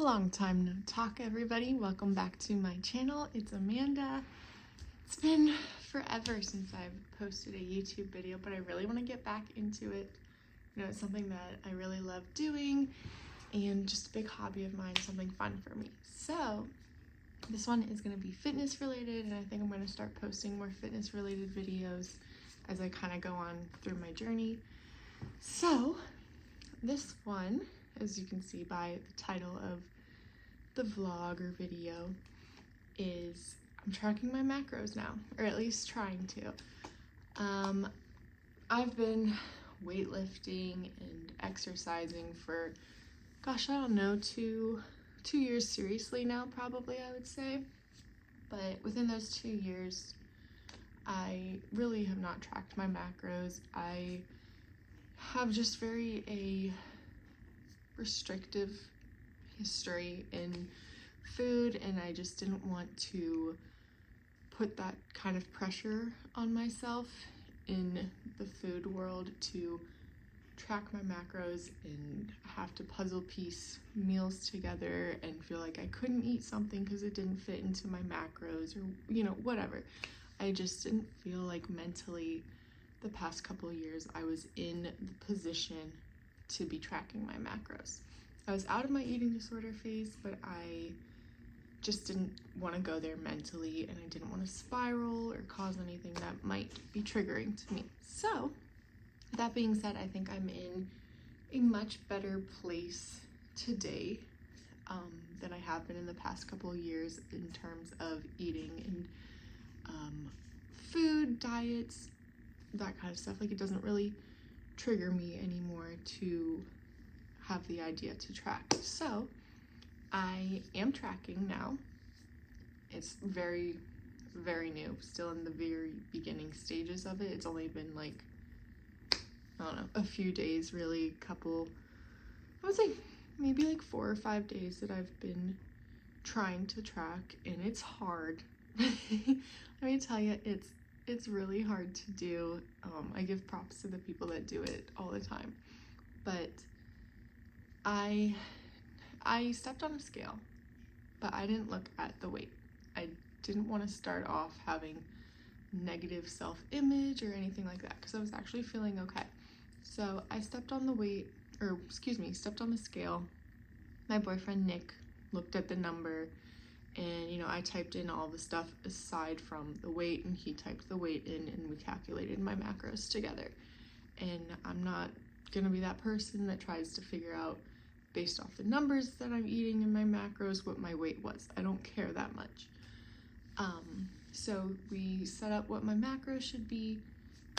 Long time no talk, everybody. Welcome back to my channel. It's Amanda. It's been forever since I've posted a YouTube video, but I really want to get back into it. You know, it's something that I really love doing and just a big hobby of mine, something fun for me. So this one is going to be fitness related, and I think I'm going to start posting more fitness related videos as I kind of go on through my journey. So this one, as you can see by the title of the vlog or video, is I'm tracking my macros now, or at least trying to. I've been weightlifting and exercising for, gosh, I don't know, two years seriously now, probably, I would say. But within those 2 years, I really have not tracked my macros. I have just a restrictive history in food, and I just didn't want to put that kind of pressure on myself in the food world to track my macros and have to puzzle piece meals together and feel like I couldn't eat something because it didn't fit into my macros, or whatever. I just didn't feel like mentally the past couple of years I was in the position to be tracking my macros. I was out of my eating disorder phase, but I just didn't want to go there mentally, and I didn't want to spiral or cause anything that might be triggering to me. So that being said, I think I'm in a much better place today than I have been in the past couple of years in terms of eating and food, diets, that kind of stuff. Like, it doesn't really trigger me anymore to have the idea to track. So I am tracking now. It's very, very new, still in the very beginning stages of it. It's only been like, I don't know, a few days, really, I would say maybe like 4 or 5 days that I've been trying to track, and it's hard. Let me tell you, it's really hard to do. I give props to the people that do it all the time, but I stepped on a scale, but I didn't look at the weight. I didn't want to start off having negative self-image or anything like that, because I was actually feeling okay. So I stepped on the scale. My boyfriend Nick looked at the number, and I typed in all the stuff aside from the weight, and he typed the weight in, and we calculated my macros together. And I'm not gonna be that person that tries to figure out based off the numbers that I'm eating in my macros what my weight was. I don't care that much. So we set up what my macros should be,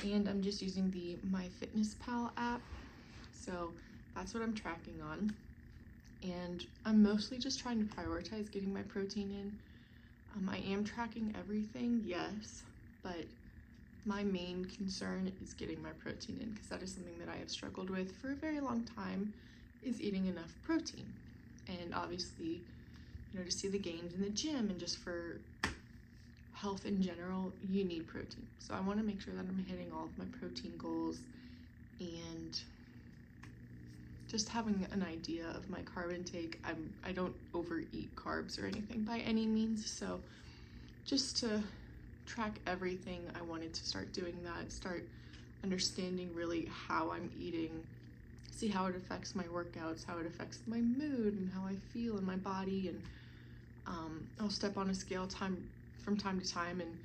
and I'm just using the MyFitnessPal app. So that's what I'm tracking on. And I'm mostly just trying to prioritize getting my protein in. I am tracking everything, yes, but my main concern is getting my protein in, because that is something that I have struggled with for a very long time, is eating enough protein. And obviously, to see the gains in the gym and just for health in general, you need protein. So I want to make sure that I'm hitting all of my protein goals and just having an idea of my carb intake. I don't overeat carbs or anything by any means, so just to track everything, I wanted to start doing that, start understanding really how I'm eating, see how it affects my workouts, how it affects my mood and how I feel in my body. And I'll step on a scale from time to time, and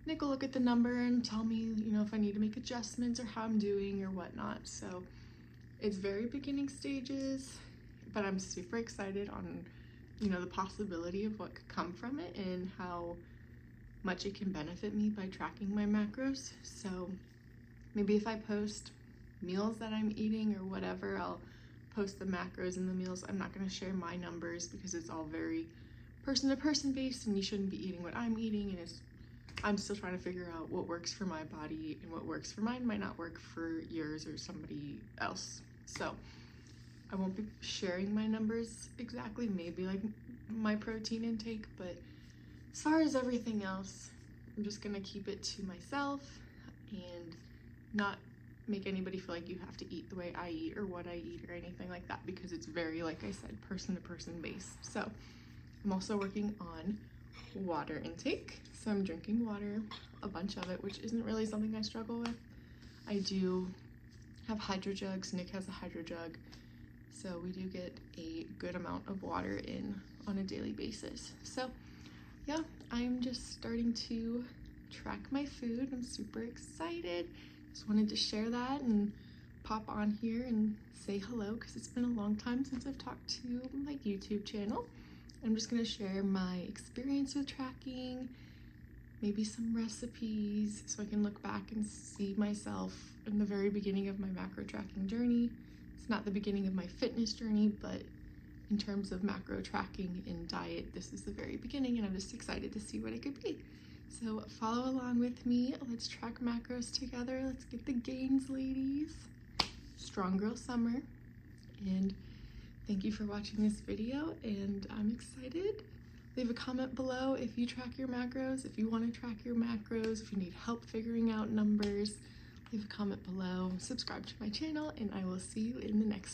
Nick will look at the number and tell me, if I need to make adjustments or how I'm doing or whatnot. So it's very beginning stages, but I'm super excited on, the possibility of what could come from it and how much it can benefit me by tracking my macros. So maybe if I post meals that I'm eating or whatever, I'll post the macros and the meals. I'm not going to share my numbers because it's all very person to person based, and you shouldn't be eating what I'm eating, and I'm still trying to figure out what works for my body, and what works for mine might not work for yours or somebody else. So I won't be sharing my numbers exactly, maybe like my protein intake, but as far as everything else, I'm just gonna keep it to myself and not make anybody feel like you have to eat the way I eat or what I eat or anything like that, because it's very, like I said, person to person based. So I'm also working on water intake. So I'm drinking water, a bunch of it, which isn't really something I struggle with. I do have hydro jugs. Nick has a hydro jug. So we do get a good amount of water in on a daily basis. So yeah, I'm just starting to track my food. I'm super excited. Just wanted to share that and pop on here and say hello, because it's been a long time since I've talked to my YouTube channel. I'm just gonna share my experience with tracking, maybe some recipes, so I can look back and see myself in the very beginning of my macro tracking journey. It's not the beginning of my fitness journey, but in terms of macro tracking and diet, this is the very beginning, and I'm just excited to see what it could be. So follow along with me. Let's track macros together. Let's get the gains, ladies. Strong Girl Summer. And thank you for watching this video, and I'm excited. Leave a comment below if you track your macros, if you want to track your macros, if you need help figuring out numbers. Leave a comment below, subscribe to my channel, and I will see you in the next